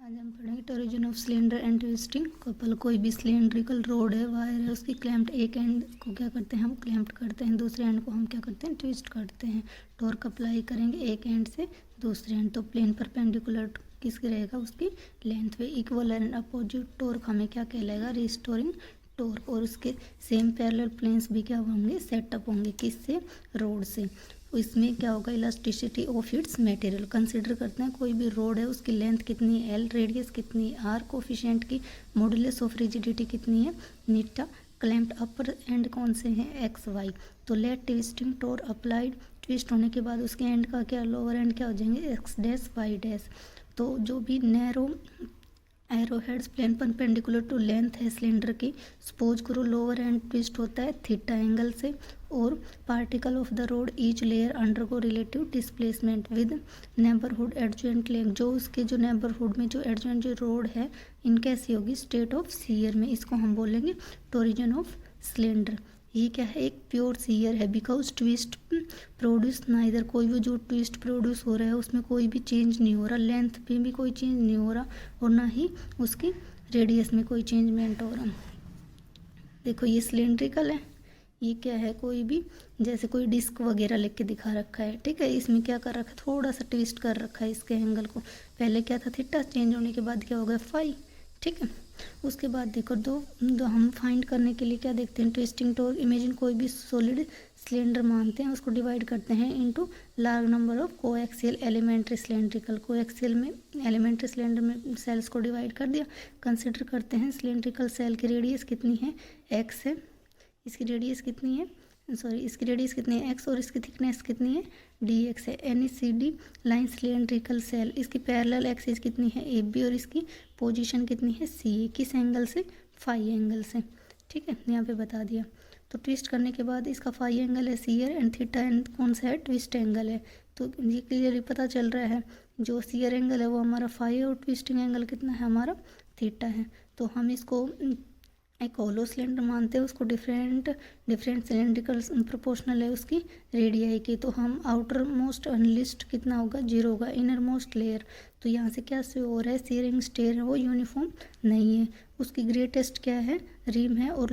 आज हम पढ़ेंगे torsion of cylinder and twisting couple. कोई भी सिलेंड्रिकल रोड है, वायर है, उसकी क्लैम्प्ड एक एंड को क्या करते हैं हम क्लैम्प्ड करते हैं, दूसरे एंड को हम क्या करते हैं ट्विस्ट करते हैं। टॉर्क अप्लाई करेंगे एक एंड से दूसरे एंड, तो प्लेन परपेंडिकुलर किसकी रहेगा उसकी लेंथ पे इक्वल एंड अपोजिट टॉर्क हमें क्या कहलाएगा रिस्टोरिंग टॉर्क। और उसके सेम पैरेलल प्लेन्स भी क्या होंगे सेटअप होंगे किससे रोड से। इसमें क्या होगा elasticity of its material consider करते हैं। कोई भी रोड है उसकी लेंथ कितनी है एल, रेडियस कितनी है आर, कोफिशिएंट की मॉडुलस ऑफ रिजिडिटी कितनी है नीटा, क्लैम्प्ड अपर एंड कौन से हैं एक्स वाई। तो let twisting torque applied, twist होने के बाद उसके एंड का क्या लोअर एंड क्या हो जाएंगे एक्स डैश वाई डैश। तो जो भी narrow arrow heads plane perpendicular to length है सिलेंडर की, सपोज करो लोअर एंड ट्विस्ट होता है थीटा एंगल से, और particle of the rod each layer undergo relative displacement with neighbourhood adjacent leg. जो उसके जो नेबरहुड में जो एडजेंट जो रोड है इन कैसी होगी स्टेट ऑफ सीयर में। इसको हम बोलेंगे टोरिजन ऑफ सिलेंडर। ये क्या है एक प्योर सीयर है बिकॉज ट्विस्ट प्रोड्यूस नाइदर, कोई भी जो ट्विस्ट प्रोड्यूस हो रहा है उसमें कोई भी चेंज नहीं हो रहा, लेंथ पे भी कोई चेंज नहीं हो रहा और ना ही उसकी रेडियस में कोई चेंजमेंट हो रहा। देखो ये सिलेंड्रिकल है, ये क्या है कोई भी जैसे कोई डिस्क वगैरह लेके दिखा रखा है, ठीक है। इसमें क्या कर रखा है थोड़ा सा ट्विस्ट कर रखा है इसके एंगल को, पहले क्या था थीटा, चेंज होने के बाद क्या हो गया फाई, ठीक है। उसके बाद देखो दो हम फाइंड करने के लिए क्या देखते हैं ट्विस्टिंग टॉर्क। इमेजिन कोई भी सॉलिड सिलेंडर मानते हैं, उसको डिवाइड करते हैं into large number of coaxial elementary cylindrical. Coaxial में एलिमेंट्री सिलेंडर में सेल्स को डिवाइड कर दिया। कंसिडर करते हैं सिलेंड्रिकल सेल की रेडियस कितनी है एक्स है, इसकी रेडियस कितनी है इसकी रेडियस कितनी है एक्स और इसकी थिकनेस कितनी है डी एक्स है। N C D line cylindrical cell, इसकी पैरेलल एक्सिस कितनी है ए बी और इसकी पोजीशन कितनी है सी ए, किस एंगल से फाई एंगल से, ठीक है यहाँ पे बता दिया। तो ट्विस्ट करने के बाद इसका फाई एंगल है सीयर एंड थीटा एंड कौन सा है ट्विस्ट एंगल है। तो ये क्लियरली पता चल रहा है जो सीयर एंगल है वो हमारा फाई है और ट्विस्टिंग एंगल कितना है हमारा थीटा है। तो हम इसको एक होलो सिलेंडर मानते हैं, उसको डिफरेंट सिलेंड्रिकल प्रोपोर्शनल है उसकी रेडियाई की। तो हम आउटर मोस्ट अनलिस्ट कितना होगा 0 होगा, इनर मोस्ट लेयर तो यहाँ से क्या से हो रहा है सीयरिंग स्टेयर है वो यूनिफॉर्म नहीं है, उसकी ग्रेटेस्ट क्या है रिम है और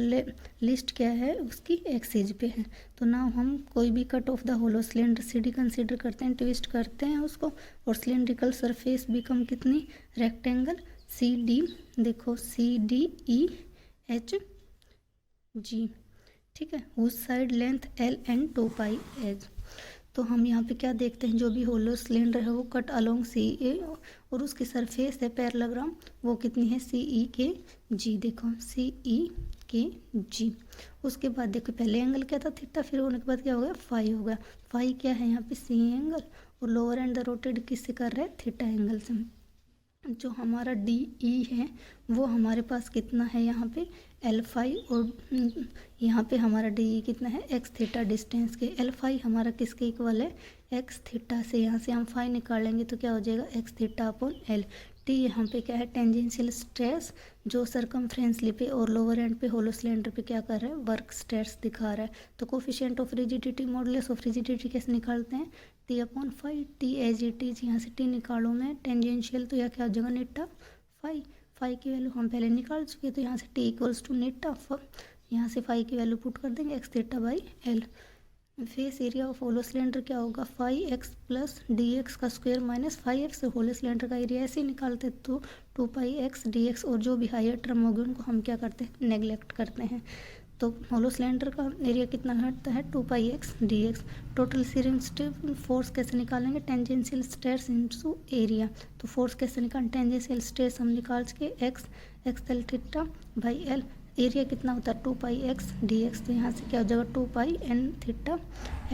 लिस्ट क्या है उसकी एक्सिस पे है। तो ना हम कोई भी cut off the hollow cylinder C D consider करते हैं, ट्विस्ट करते हैं उसको और सिलेंड्रिकल सरफेस बिकम कितनी रेक्टेंगल सी डी, देखो C D E H G, ठीक है, उस side length L and 2 pi H. तो हम यहाँ पे क्या देखते हैं जो भी होलो सिलेंडर है वो कट अलोंग सी ए और उसकी सरफेस है पैरेललोग्राम वो कितनी है सी ई के जी, देखो सी ई के जी। उसके बाद देखो पहले एंगल क्या था थीटा, फिर होने के बाद क्या हो गया फाई हो गया। फाई क्या है यहाँ पे सी एंगल और लोअर एंड द रोटेड किससे कर रहा है थीटा एंगल से। जो हमारा डी ई है वो हमारे पास कितना है यहाँ पे एल फाई और यहाँ पे हमारा डी ई कितना है एक्स थीटा डिस्टेंस के। एल फाई हमारा किसके इक्वल है एक्स थीटा से, यहाँ से हम फाई निकालेंगे तो क्या हो जाएगा x theta upon L. T यहाँ पे क्या है टेंजेंशियल स्ट्रेस जो सरकमफ्रेंसली पे और लोअर एंड पे होलो सिलेंडर पे क्या कर रहा है वर्क स्ट्रेस दिखा रहा है। तो coefficient of rigidity modulus of rigidity कैसे निकालते हैं T upon phi, T as it is, यहाँ से टी निकालो मैं टेंजेंशियल तो यह क्या हो जाएगा नीटा फाई, फाई की वैल्यू हम पहले निकाल चुके तो यहाँ से टी इक्वल्स टू नीटा, यहाँ से फाई की वैल्यू पुट कर देंगे x theta by l. Face area of hollow cylinder क्या होगा phi x plus d x का square minus phi x. Hollow cylinder का एरिया ऐसे ही निकालते तो 2 पाई एक्स डी एक्स और जो भी हायर टर्म होगी उनको हम क्या करते हैं नेग्लेक्ट करते हैं। तो होलो सिलेंडर का एरिया कितना घटता है 2 pi x d x. Total shearing force कैसे निकालेंगे टेंजेंशियल स्ट्रेस इनटू एरिया। तो फोर्स कैसे निकालें टेंजेंशियल स्ट्रेस हम निकाल के x l theta by l, area कितना होता है 2 पाई एक्स डी एक्स। तो यहाँ से क्या हो जाएगा 2 pi n theta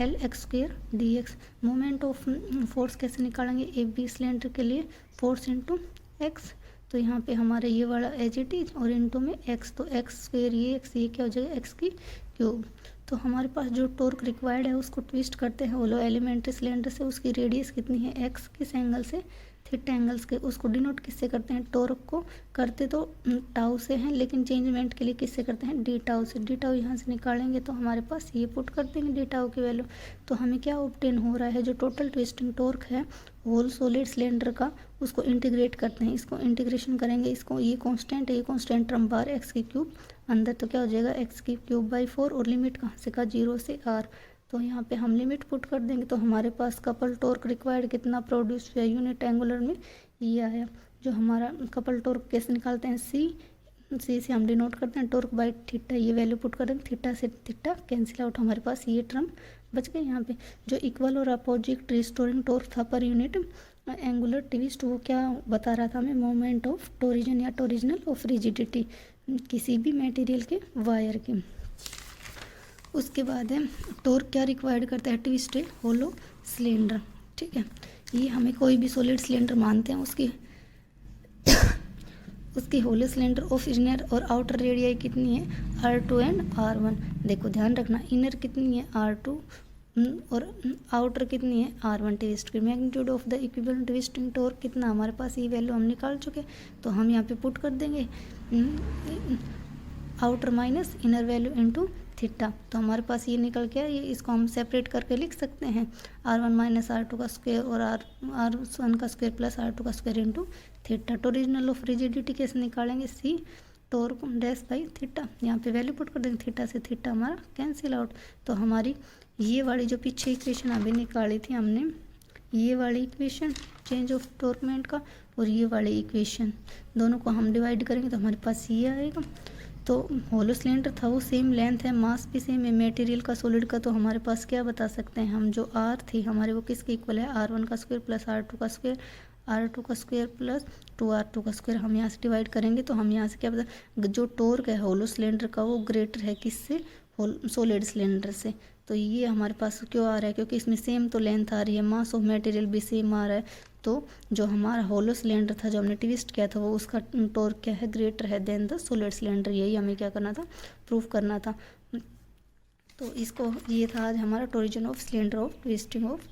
l x square d x. Moment of force कैसे निकालेंगे ए बी सिलेंडर के लिए फोर्स इंटू एक्स, तो यहाँ पे हमारा ये वाला एज इट इज और इंटू में एक्स, तो एक्स स्क्वेयर ये एक्स ये क्या हो जाएगा एक्स की क्यूब। तो हमारे पास जो टॉर्क रिक्वायर्ड है उसको ट्विस्ट करते हैं होलो एलिमेंट्री सिलेंडर से, उसकी रेडियस कितनी है एक्स किस एंगल से थीटा एंगल्स के, उसको डिनोट किससे करते हैं टॉर्क को करते तो टाउ से हैं लेकिन चेंजमेंट के लिए किससे करते हैं डी टाउ से। डी टाउ यहाँ से निकालेंगे तो हमारे पास ये पुट कर देंगे डी टाउ की वैल्यू। तो हमें क्या ऑब्टेन हो रहा है जो टोटल ट्विस्टिंग टॉर्क है होल सॉलिड सिलेंडर का उसको इंटीग्रेट करते हैं। इसको इंटीग्रेशन करेंगे, इसको ये कांस्टेंट है, ये कांस्टेंट टर्म बाहर एक्स की क्यूब अंदर, तो क्या हो जाएगा एक्स की क्यूब बाई 4 और लिमिट कहाँ से का 0 से आर। तो यहाँ पे हम लिमिट पुट कर देंगे तो हमारे पास कपल टॉर्क रिक्वायर्ड कितना प्रोड्यूस हुआ यूनिट एंगुलर में ये आया। जो हमारा कपल टॉर्क कैसे निकालते हैं, सी से हम डिनोट करते हैं टॉर्क बाई थीटा, ये वैल्यू पुट कर देंगे, थीटा से थीटा कैंसिल आउट, हमारे पास ये टर्म बच गए। यहाँ पे जो इक्वल और अपोजिट रिस्टोरिंग टॉर्क था पर यूनिट एंगुलर ट्विस्ट, वो क्या बता रहा था हमें, मोमेंट ऑफ टोरिजन या टोरिजिनल ऑफ रिजिडिटी किसी भी मटेरियल के वायर के। उसके बाद है टॉर्क क्या रिक्वायर्ड करता है, ट्विस्ट होलो सिलेंडर, ठीक है। ये हमें कोई भी सॉलिड सिलेंडर मानते हैं, उसकी होलो सिलेंडर ऑफ इनर और आउटर रेडियाई कितनी है R2 एंड R1। देखो ध्यान रखना, इनर कितनी है R2 और आउटर कितनी है R1। ट्विस्ट की magnitude of the equivalent twisting torque कितना, हमारे पास ये वैल्यू हम निकाल चुके, तो हम यहाँ पे पुट कर देंगे outer minus inner value into theta, तो हमारे पास ये निकल गया। ये इसको हम सेपरेट करके लिख सकते हैं R1 माइनस R2 का स्क्वायर और R1 का स्क्वायर प्लस R2 का square into theta. Torsional of rigidity कैसे निकालेंगे, C torque dash by theta, यहाँ पे वैल्यू पुट कर देंगे, थीटा से थीटा हमारा कैंसिल आउट। तो हमारी ये वाली जो पीछे इक्वेशन अभी निकाली थी हमने, ये वाली इक्वेशन चेंज ऑफ टॉर्कमेंट का और ये वाली इक्वेशन, दोनों को हम डिवाइड करेंगे तो हमारे पास ये आएगा। तो होलो सिलेंडर था वो सेम लेंथ है, मास भी सेम है मटेरियल का सॉलिड का, तो हमारे पास क्या बता सकते हैं हम, जो आर थी हमारे वो किसके इक्वल है, R1 का स्क्वायर प्लस R2 का स्क्वायर, R2 का स्क्वायर प्लस 2R2 का स्क्वायर। हम यहाँ से डिवाइड करेंगे तो हम यहाँ से क्या बता, जो टॉर्क है होलो सिलेंडर का वो ग्रेटर है किससे, सॉलिड सिलेंडर से। तो ये हमारे पास क्यों आ रहा है, क्योंकि इसमें सेम तो लेंथ आ रही है, मास ऑफ मटेरियल भी सेम आ रहा है, तो जो हमारा होलो सिलेंडर था जो हमने ट्विस्ट किया था वो उसका टॉर्क क्या है, ग्रेटर है देन द सॉलिड सिलेंडर। यही हमें क्या करना था, प्रूफ करना था। तो इसको, ये था आज हमारा torsion of cylinder of twisting of